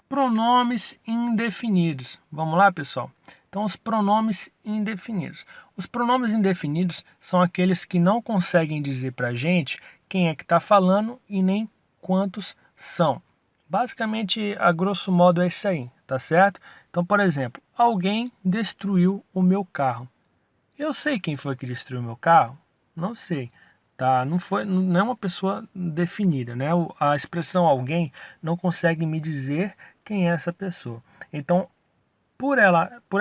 Pronomes indefinidos. Vamos lá, pessoal? Então, os pronomes indefinidos. Os pronomes indefinidos são aqueles que não conseguem dizer para a gente quem é que está falando e nem quantos são. Basicamente, a grosso modo, é isso aí, tá certo? Então, por exemplo, alguém destruiu o meu carro. Eu sei quem foi que destruiu meu carro? Não sei. Tá, não é uma pessoa definida, né? A expressão alguém não consegue me dizer quem é essa pessoa. Então, por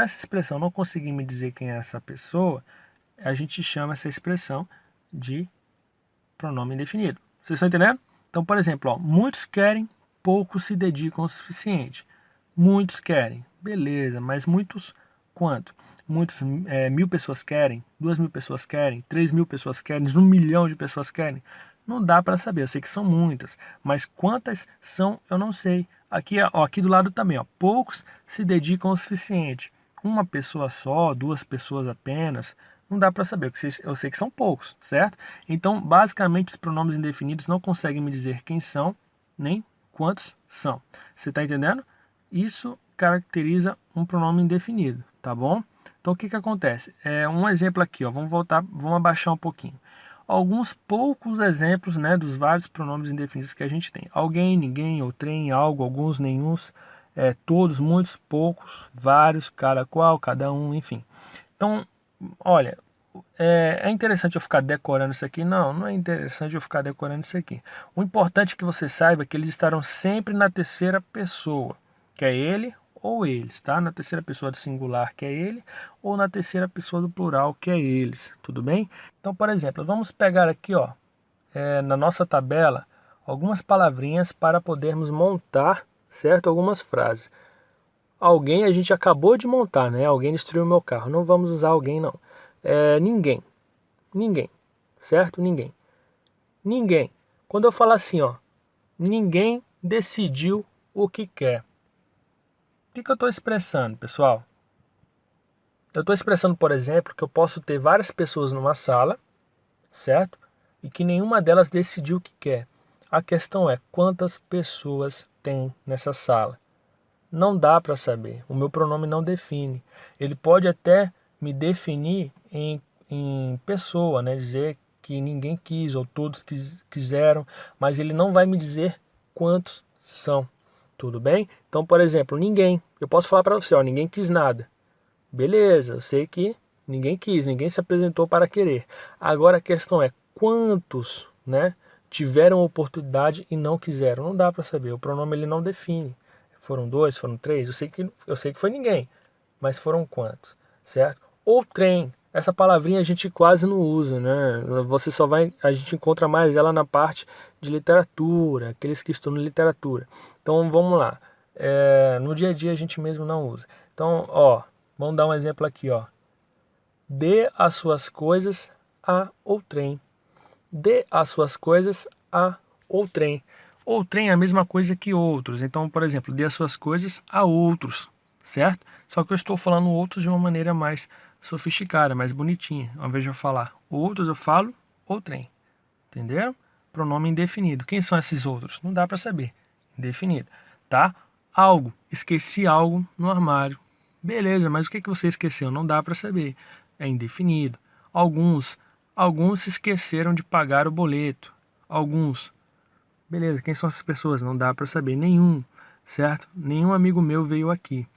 essa expressão não conseguir me dizer quem é essa pessoa, a gente chama essa expressão de pronome indefinido. Vocês estão entendendo? Então, por exemplo, ó, muitos querem, poucos se dedicam o suficiente. Muitos querem, beleza, mas muitos quanto? Muitos, 1.000 pessoas querem, 2.000 pessoas querem, 3.000 pessoas querem, 1 milhão de pessoas querem. Não dá para saber, eu sei que são muitas, mas quantas são eu não sei. Aqui, ó, aqui do lado também, ó, poucos se dedicam o suficiente. Uma pessoa só, 2 pessoas apenas, não dá para saber, eu sei que são poucos, certo? Então, basicamente, os pronomes indefinidos não conseguem me dizer quem são, nem quantos são. Você está entendendo? Isso caracteriza um pronome indefinido, tá bom? Então, o que que acontece? Um exemplo aqui, ó, vamos abaixar um pouquinho. Alguns poucos exemplos, né, dos vários pronomes indefinidos que a gente tem. Alguém, ninguém, outrem, algo, alguns, nenhuns, todos, muitos, poucos, vários, cada qual, cada um, enfim. Então, olha, é interessante eu ficar decorando isso aqui? Não, não é interessante eu ficar decorando isso aqui. O importante é que você saiba que eles estarão sempre na terceira pessoa, que é ele ou eles, tá? Na terceira pessoa do singular, que é ele, ou na terceira pessoa do plural, que é eles, tudo bem? Então, por exemplo, vamos pegar aqui, ó, na nossa tabela, algumas palavrinhas para podermos montar, certo? Algumas frases. Alguém a gente acabou de montar, né? Alguém destruiu meu carro. Não vamos usar alguém, não. Ninguém. Ninguém. Certo? Ninguém. Ninguém. Quando eu falar assim, ó, ninguém decidiu o que quer. O que eu estou expressando, pessoal? Eu estou expressando, por exemplo, que eu posso ter várias pessoas numa sala, certo? E que nenhuma delas decidiu o que quer. A questão é quantas pessoas tem nessa sala. Não dá para saber. O meu pronome não define. Ele pode até me definir em pessoa, né? Dizer que ninguém quis ou todos quiseram, mas ele não vai me dizer quantos são. Tudo bem? Então, por exemplo, ninguém. Eu posso falar para você, ó, ninguém quis nada. Beleza, eu sei que ninguém quis, ninguém se apresentou para querer. Agora a questão é quantos, né, tiveram oportunidade e não quiseram. Não dá para saber. O pronome ele não define. Foram 2, foram 3. Eu sei que foi ninguém, mas foram quantos, certo? Ou trem. Essa palavrinha a gente quase não usa, né? A gente encontra mais ela na parte de literatura, aqueles que estudam literatura. Então vamos lá. No dia a dia a gente mesmo não usa. Então, ó, vamos dar um exemplo aqui, ó. Dê as suas coisas a outrem. Dê as suas coisas a outrem. Outrem é a mesma coisa que outros. Então, por exemplo, dê as suas coisas a outros, certo? Só que eu estou falando outros de uma maneira mais sofisticada, mais bonitinha. Ao invés de eu falar outros, eu falo outrem. Entenderam? Pronome indefinido. Quem são esses outros? Não dá para saber. Indefinido, tá? Algo. Esqueci algo no armário. Beleza, mas o que você esqueceu? Não dá para saber. É indefinido. Alguns. Alguns se esqueceram de pagar o boleto. Alguns. Beleza, quem são essas pessoas? Não dá para saber. Nenhum, certo? Nenhum amigo meu veio aqui.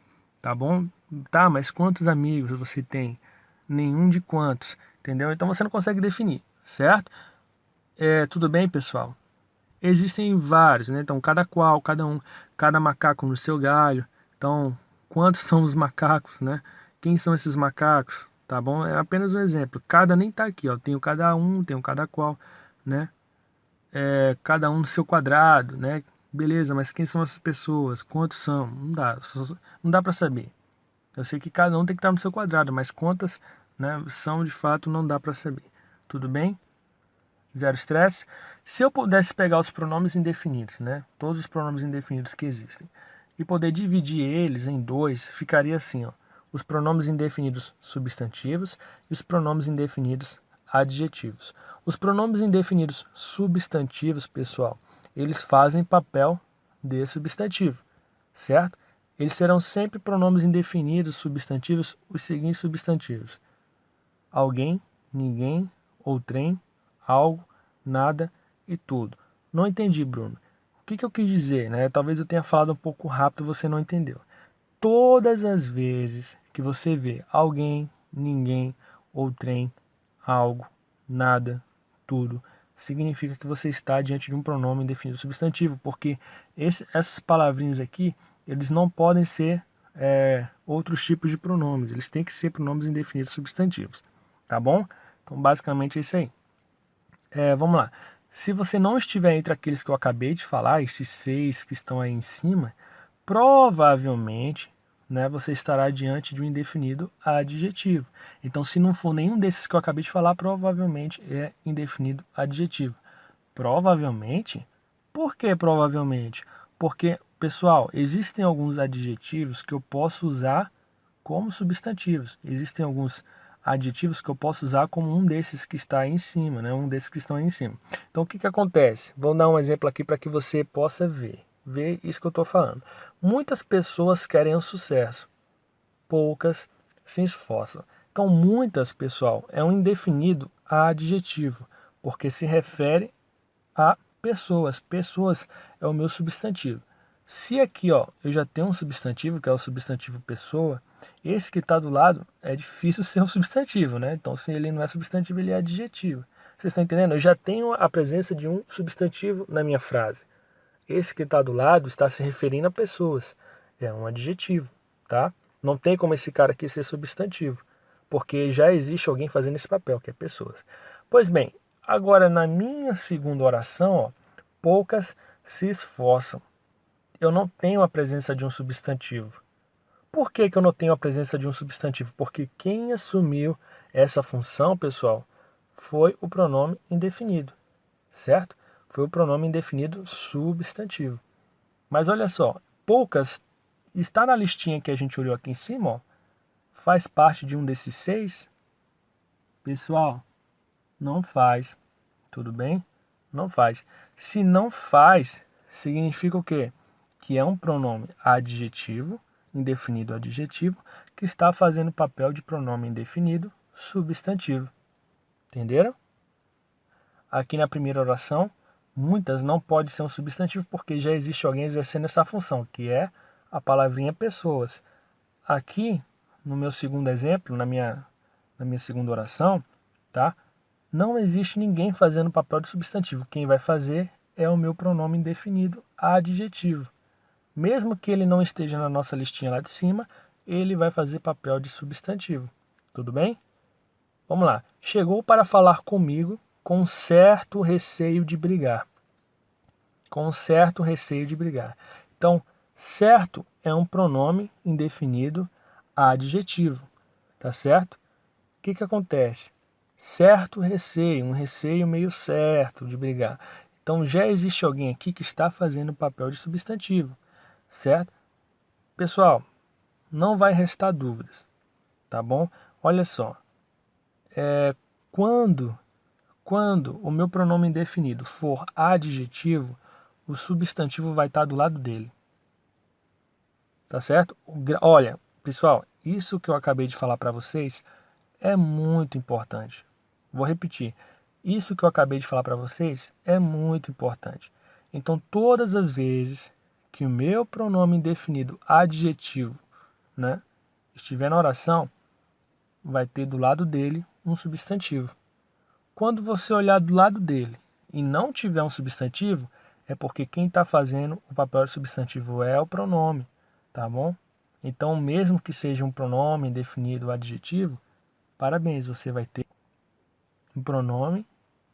Tá bom? Tá, mas quantos amigos você tem? Nenhum de quantos. Entendeu? Então você não consegue definir, certo? Tudo bem, pessoal? Existem vários, né? Então, cada qual, cada um, cada macaco no seu galho. Então, quantos são os macacos, né? Quem são esses macacos? Tá bom? É apenas um exemplo. Cada nem tá aqui, ó. Tem o cada um, tem o cada qual, né? Cada um no seu quadrado, né? Beleza, mas quem são essas pessoas? Quantos são? Não dá para saber. Eu sei que cada um tem que estar no seu quadrado, mas quantas, né, são de fato não dá para saber. Tudo bem? Zero estresse. Se eu pudesse pegar os pronomes indefinidos, né? Todos os pronomes indefinidos que existem, e poder dividir eles em dois, ficaria assim, ó. Os pronomes indefinidos substantivos e os pronomes indefinidos adjetivos. Os pronomes indefinidos substantivos, pessoal, eles fazem papel de substantivo, certo? Eles serão sempre pronomes indefinidos substantivos, os seguintes substantivos: alguém, ninguém, outrem, algo, nada e tudo. Não entendi, Bruno. O que eu quis dizer, né? Talvez eu tenha falado um pouco rápido e você não entendeu. Todas as vezes que você vê alguém, ninguém, outrem, algo, nada, tudo, significa que você está diante de um pronome indefinido substantivo, porque essas palavrinhas aqui, eles não podem ser outros tipos de pronomes, eles têm que ser pronomes indefinidos substantivos, tá bom? Então, basicamente é isso aí. Vamos lá. Se você não estiver entre aqueles que eu acabei de falar, esses 6 que estão aí em cima, provavelmente, né, você estará diante de um indefinido adjetivo. Então, se não for nenhum desses que eu acabei de falar, provavelmente é indefinido adjetivo. Provavelmente? Por que provavelmente? Porque, pessoal, existem alguns adjetivos que eu posso usar como substantivos. Existem alguns adjetivos que eu posso usar como um desses que está aí em cima, né? Um desses que estão aí em cima. Então, o que acontece? Vou dar um exemplo aqui para que você possa ver isso que eu estou falando. Muitas pessoas querem o sucesso, poucas se esforçam. Então, muitas, pessoal, é um indefinido adjetivo, porque se refere a pessoas. Pessoas é o meu substantivo. Se aqui, ó, eu já tenho um substantivo, que é o substantivo pessoa, esse que está do lado é difícil ser um substantivo, né? Então, se ele não é substantivo, ele é adjetivo. Vocês estão entendendo? Eu já tenho a presença de um substantivo na minha frase. Esse que está do lado está se referindo a pessoas. É um adjetivo, tá? Não tem como esse cara aqui ser substantivo, porque já existe alguém fazendo esse papel, que é pessoas. Pois bem, agora na minha segunda oração, ó, poucas se esforçam. Eu não tenho a presença de um substantivo. Por que eu não tenho a presença de um substantivo? Porque quem assumiu essa função, pessoal, foi o pronome indefinido, certo? Foi o pronome indefinido substantivo. Mas olha só, poucas está na listinha que a gente olhou aqui em cima, ó, faz parte de um desses 6? Pessoal, não faz. Tudo bem? Não faz. Se não faz, significa o quê? Que é um pronome adjetivo, indefinido adjetivo, que está fazendo o papel de pronome indefinido substantivo. Entenderam? Aqui na primeira oração, muitas não pode ser um substantivo porque já existe alguém exercendo essa função, que é a palavrinha pessoas. Aqui, no meu segundo exemplo, na minha segunda oração, tá? Não existe ninguém fazendo o papel de substantivo. Quem vai fazer é o meu pronome indefinido adjetivo. Mesmo que ele não esteja na nossa listinha lá de cima, ele vai fazer papel de substantivo. Tudo bem? Vamos lá. Chegou para falar comigo com certo receio de brigar. Com certo receio de brigar. Então, certo é um pronome indefinido adjetivo. Tá certo? O que acontece? Certo receio, um receio meio certo de brigar. Então já existe alguém aqui que está fazendo o papel de substantivo, certo? Pessoal, não vai restar dúvidas, tá bom? Olha só, quando, quando o meu pronome indefinido for adjetivo, o substantivo vai estar do lado dele, tá certo? Olha, pessoal, isso que eu acabei de falar para vocês é muito importante. Vou repetir. Isso que eu acabei de falar para vocês é muito importante. Então, todas as vezes que o meu pronome indefinido adjetivo, né, estiver na oração, vai ter do lado dele um substantivo. Quando você olhar do lado dele e não tiver um substantivo, é porque quem está fazendo o papel de substantivo é o pronome, tá bom? Então, mesmo que seja um pronome indefinido adjetivo, parabéns, você vai ter um pronome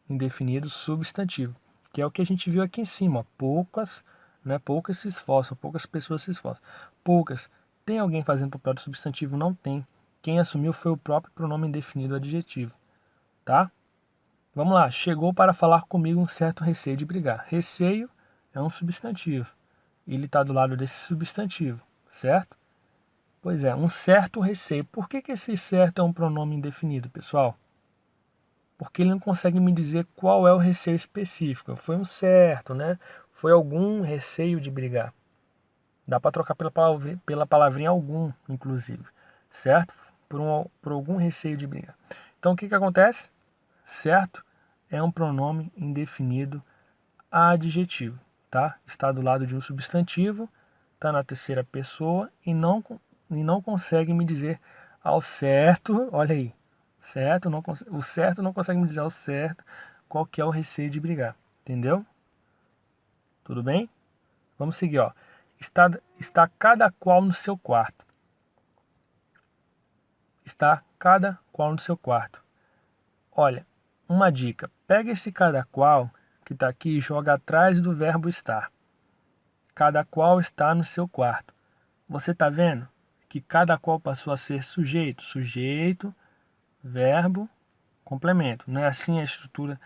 indefinido substantivo, que é o que a gente viu aqui em cima. Poucas, né, poucas se esforçam, poucas pessoas se esforçam. Poucas. Tem alguém fazendo papel de substantivo? Não tem. Quem assumiu foi o próprio pronome indefinido adjetivo, tá? Vamos lá. Chegou para falar comigo um certo receio de brigar. Receio é um substantivo. Ele está do lado desse substantivo, certo? Pois é, um certo receio. Por que esse certo é um pronome indefinido, pessoal? Porque ele não consegue me dizer qual é o receio específico. Foi um certo, né? Foi algum receio de brigar. Dá para trocar pela palavrinha algum, inclusive, certo? Por algum receio de brigar. Então, o que acontece? Certo? É um pronome indefinido adjetivo, tá? Está do lado de um substantivo, está na terceira pessoa e não consegue me dizer ao certo, olha aí, certo, o certo não consegue me dizer ao certo qual que é o receio de brigar, entendeu? Tudo bem? Vamos seguir, ó. Está cada qual no seu quarto. Está cada qual no seu quarto. Olha, uma dica. Pega esse cada qual que está aqui e joga atrás do verbo estar. Cada qual está no seu quarto. Você está vendo que cada qual passou a ser sujeito. Sujeito, verbo, complemento. Não é assim a estrutura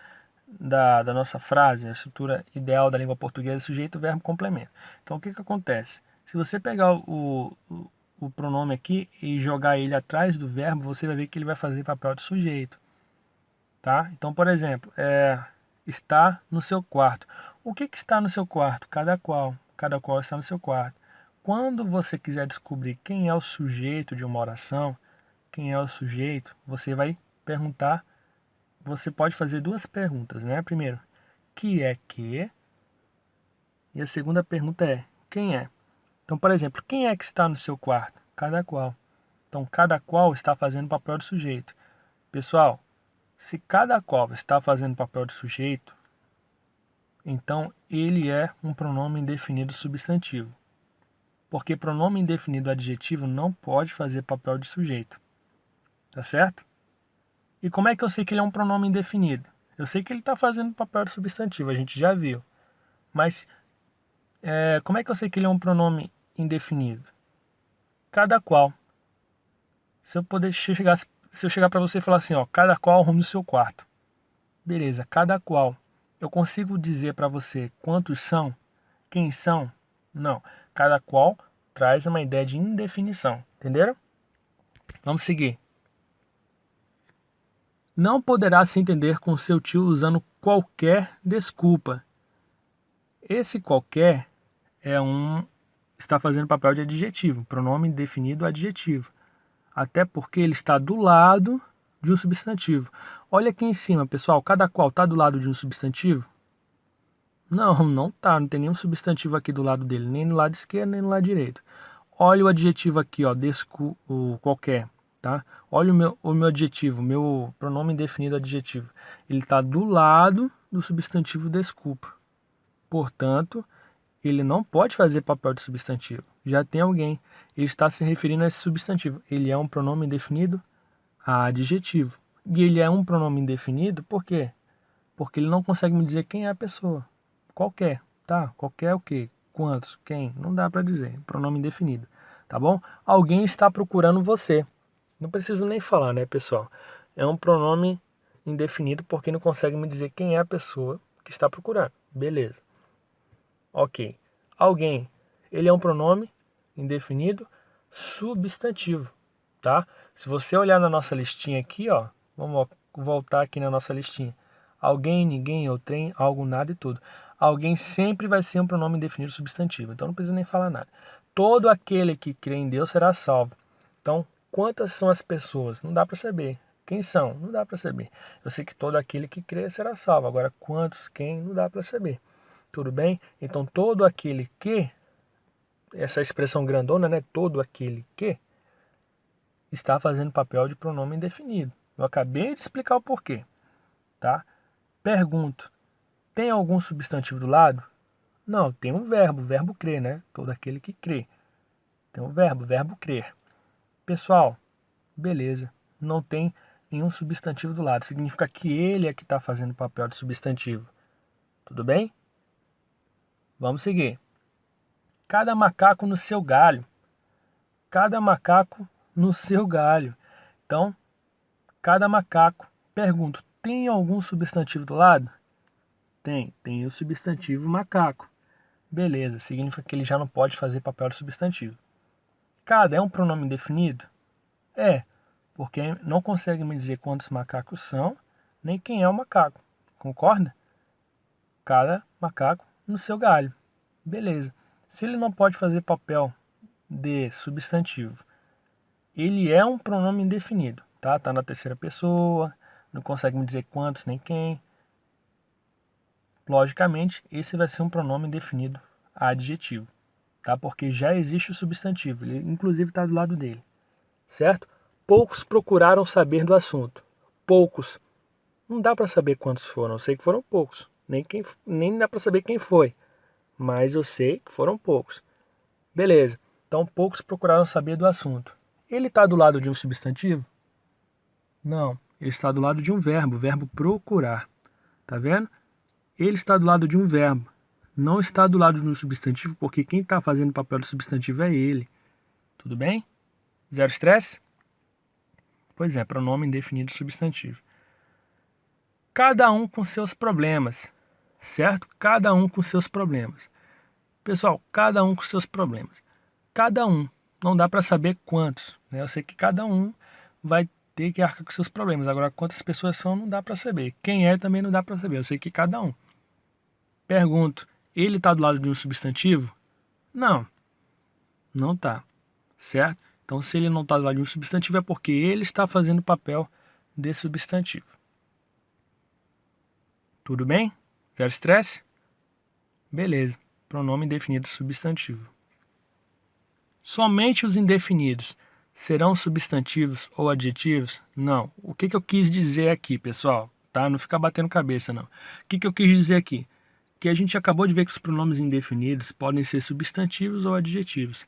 da nossa frase, a estrutura ideal da língua portuguesa, sujeito, verbo, complemento. Então, o que acontece? Se você pegar o pronome aqui e jogar ele atrás do verbo, você vai ver que ele vai fazer papel de sujeito. Tá? Então, por exemplo, está no seu quarto. O que está no seu quarto? Cada qual. Cada qual está no seu quarto. Quando você quiser descobrir quem é o sujeito de uma oração, quem é o sujeito, você vai perguntar. Você pode fazer duas perguntas, né? Primeiro, que é que? E a segunda pergunta é, quem é? Então, por exemplo, quem é que está no seu quarto? Cada qual. Então, cada qual está fazendo papel de sujeito. Pessoal, se cada qual está fazendo papel de sujeito, então ele é um pronome indefinido substantivo. Porque pronome indefinido adjetivo não pode fazer papel de sujeito. Tá certo? E como é que eu sei que ele é um pronome indefinido? Eu sei que ele está fazendo papel de substantivo, a gente já viu. Mas como é que eu sei que ele é um pronome indefinido? Cada qual. Se eu chegar para você e falar assim, ó, cada qual arrume o seu quarto. Beleza, cada qual. Eu consigo dizer para você quantos são? Quem são? Não. Cada qual traz uma ideia de indefinição. Entenderam? Vamos seguir. Não poderá se entender com seu tio usando qualquer desculpa. Esse qualquer está fazendo papel de adjetivo, pronome indefinido adjetivo. Até porque ele está do lado de um substantivo. Olha aqui em cima, pessoal, cada qual está do lado de um substantivo? Não tá, não tem nenhum substantivo aqui do lado dele, nem no lado esquerdo, nem no lado direito. Olha o adjetivo aqui, ó, o qualquer, tá? Olha o meu adjetivo, meu pronome indefinido adjetivo. Ele está do lado do substantivo desculpa. Portanto, ele não pode fazer papel de substantivo. Já tem alguém. Ele está se referindo a esse substantivo. Ele é um pronome indefinido adjetivo. E ele é um pronome indefinido por quê? Porque ele não consegue me dizer quem é a pessoa. Qualquer, tá? Qualquer o quê? Quantos? Quem? Não dá para dizer. Pronome indefinido, tá bom? Alguém está procurando você. Não preciso nem falar, né, pessoal? É um pronome indefinido porque não consegue me dizer quem é a pessoa que está procurando. Beleza. Ok. Alguém. Ele é um pronome indefinido substantivo, tá? Se você olhar na nossa listinha aqui, ó, vamos voltar aqui na nossa listinha. Alguém, ninguém, outrem, algo, nada e tudo. Alguém sempre vai ser um pronome indefinido substantivo, então não precisa nem falar nada. Todo aquele que crê em Deus será salvo. Então, quantas são as pessoas? Não dá para saber. Quem são? Não dá para saber. Eu sei que todo aquele que crê será salvo. Agora, quantos, quem? Não dá para saber. Tudo bem? Então, todo aquele que, essa expressão grandona, né? Todo aquele que está fazendo papel de pronome indefinido. Eu acabei de explicar o porquê, tá? Pergunto, tem algum substantivo do lado? Não, tem um verbo crer, né? Todo aquele que crê. Tem um verbo crer. Pessoal, beleza, não tem nenhum substantivo do lado. Significa que ele é que está fazendo papel de substantivo. Tudo bem? Vamos seguir. Cada macaco no seu galho. Cada macaco no seu galho. Então, cada macaco. Pergunto, tem algum substantivo do lado? Tem o substantivo macaco. Beleza, significa que ele já não pode fazer papel de substantivo. Cada é um pronome indefinido? É, porque não consegue me dizer quantos macacos são, nem quem é o macaco. Concorda? Cada macaco no seu galho. Beleza. Se ele não pode fazer papel de substantivo, ele é um pronome indefinido, tá? Tá na terceira pessoa, não consegue me dizer quantos nem quem. Logicamente, esse vai ser um pronome indefinido adjetivo, tá? Porque já existe o substantivo, ele inclusive está do lado dele, certo? Poucos procuraram saber do assunto. Poucos. Não dá para saber quantos foram, eu sei que foram poucos. Nem dá para saber quem foi, mas eu sei que foram poucos. Beleza, então poucos procuraram saber do assunto. Ele está do lado de um substantivo? Não, ele está do lado de um verbo, o verbo procurar. Tá vendo? Ele está do lado de um verbo, não está do lado de um substantivo, porque quem está fazendo o papel do substantivo é ele. Tudo bem? Zero estresse? Pois é, pronome indefinido substantivo. Cada um com seus problemas, certo? Cada um com seus problemas. Pessoal, cada um com seus problemas. Cada um, não dá para saber quantos, né? Eu sei que cada um vai ter que arcar com seus problemas. Agora, quantas pessoas são, não dá para saber. Quem é, também não dá para saber. Eu sei que cada um. Pergunto, ele está do lado de um substantivo? Não, não está, certo? Então, se ele não está do lado de um substantivo, é porque ele está fazendo o papel de substantivo. Tudo bem? Zero estresse? Beleza. Pronome indefinido substantivo. Somente os indefinidos serão substantivos ou adjetivos? Não. O que eu quis dizer aqui, pessoal? Tá? Não fica batendo cabeça, não. O que eu quis dizer aqui? Que a gente acabou de ver que os pronomes indefinidos podem ser substantivos ou adjetivos.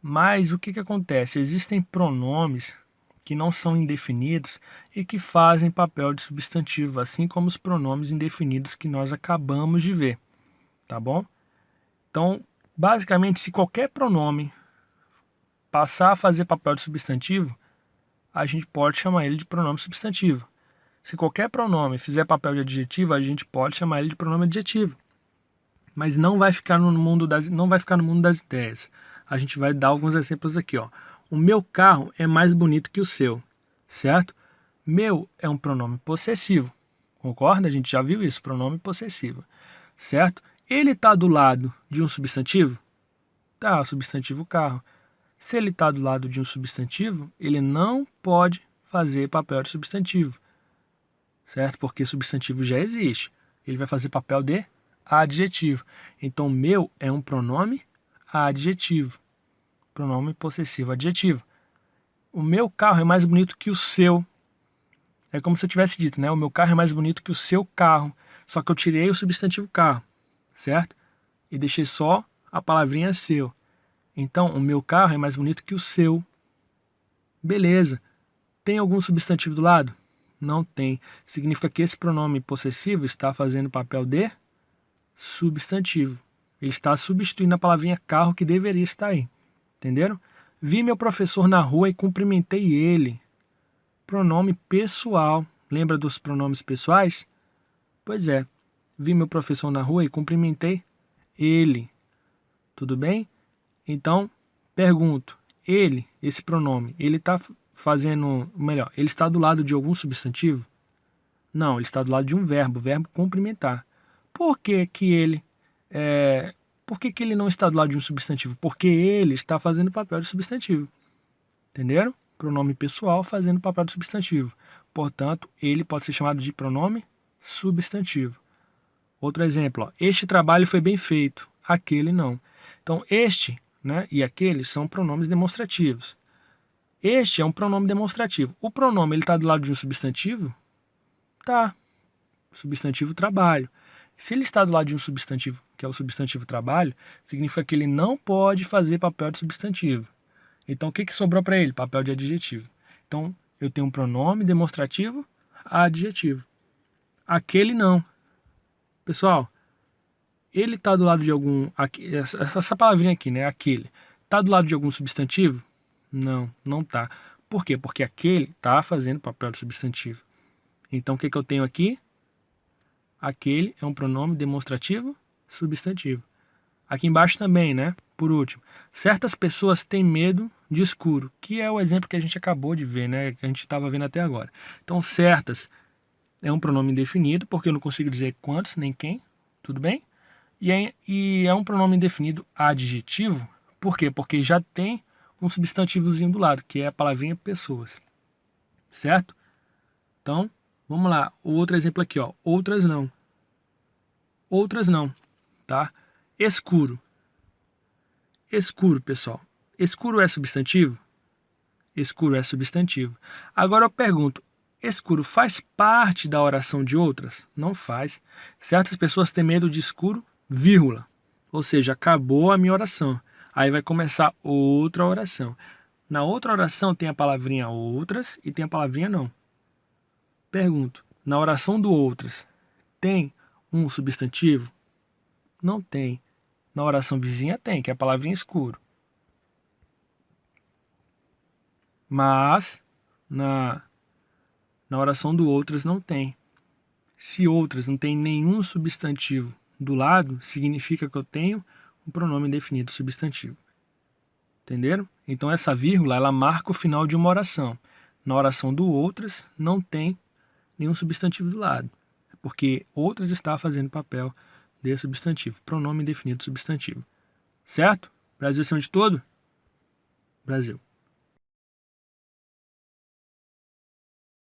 Mas o que acontece? Existem pronomes que não são indefinidos e que fazem papel de substantivo, assim como os pronomes indefinidos que nós acabamos de ver. Tá bom? Então, basicamente, se qualquer pronome passar a fazer papel de substantivo, a gente pode chamar ele de pronome substantivo. Se qualquer pronome fizer papel de adjetivo, a gente pode chamar ele de pronome adjetivo. Mas não vai ficar no mundo das ideias. A gente vai dar alguns exemplos aqui, ó. O meu carro é mais bonito que o seu, certo? Meu é um pronome possessivo. Concorda? A gente já viu isso, pronome possessivo, certo? Ele está do lado de um substantivo? Tá, substantivo carro. Se ele está do lado de um substantivo, ele não pode fazer papel de substantivo, certo? Porque substantivo já existe. Ele vai fazer papel de adjetivo. Então, meu é um pronome adjetivo. Pronome possessivo adjetivo. O meu carro é mais bonito que o seu. É como se eu tivesse dito, né? O meu carro é mais bonito que o seu carro. Só que eu tirei o substantivo carro, certo? E deixei só a palavrinha seu. Então, o meu carro é mais bonito que o seu. Beleza. Tem algum substantivo do lado? Não tem. Significa que esse pronome possessivo está fazendo o papel de substantivo. Ele está substituindo a palavrinha carro que deveria estar aí. Entenderam? Vi meu professor na rua e cumprimentei ele. Pronome pessoal. Lembra dos pronomes pessoais? Pois é. Vi meu professor na rua e cumprimentei ele. Tudo bem? Então, pergunto. Ele, esse pronome, ele está fazendo... Melhor, ele está do lado de algum substantivo? Não, ele está do lado de um verbo. O verbo cumprimentar. Por que que ele... Por que ele não está do lado de um substantivo? Porque ele está fazendo o papel de substantivo. Entenderam? Pronome pessoal fazendo o papel de substantivo. Portanto, ele pode ser chamado de pronome substantivo. Outro exemplo, ó, este trabalho foi bem feito, aquele não. Então, este, né, e aquele são pronomes demonstrativos. Este é um pronome demonstrativo. O pronome está do lado de um substantivo? Tá. Substantivo trabalho. Se ele está do lado de um substantivo, que é o substantivo trabalho, significa que ele não pode fazer papel de substantivo. Então, o que sobrou para ele? Papel de adjetivo. Então, eu tenho um pronome demonstrativo adjetivo. Aquele não. Pessoal, ele está do lado de algum... Essa palavrinha aqui, né? Aquele. Está do lado de algum substantivo? Não, não está. Por quê? Porque aquele está fazendo papel de substantivo. Então, o que eu tenho aqui? Aquele é um pronome demonstrativo substantivo. Aqui embaixo também, né? Por último, certas pessoas têm medo de escuro, que é o exemplo que a gente acabou de ver, né? Que a gente estava vendo até agora. Então, certas é um pronome indefinido, porque eu não consigo dizer quantos nem quem, tudo bem? E é um pronome indefinido adjetivo. Por quê? Porque já tem um substantivozinho do lado, que é a palavrinha pessoas. Certo? Então, vamos lá. O outro exemplo aqui, ó. Outras não. Outras não, tá? Escuro. Escuro, pessoal. Escuro é substantivo? Escuro é substantivo. Agora eu pergunto, escuro faz parte da oração de outras? Não faz. Certas pessoas têm medo de escuro, vírgula. Ou seja, acabou a minha oração. Aí vai começar outra oração. Na outra oração tem a palavrinha outras e tem a palavrinha não. Pergunto, na oração do outras tem um substantivo? Não tem. Na oração vizinha tem, que é a palavrinha escuro. Mas na oração do outras não tem. Se outras não tem nenhum substantivo do lado, significa que eu tenho um pronome indefinido substantivo. Entenderam? Então essa vírgula, ela marca o final de uma oração. Na oração do outras não tem nenhum substantivo do lado, porque outras está fazendo papel de substantivo, pronome indefinido substantivo. Certo? Brasil acima de todo? Brasil.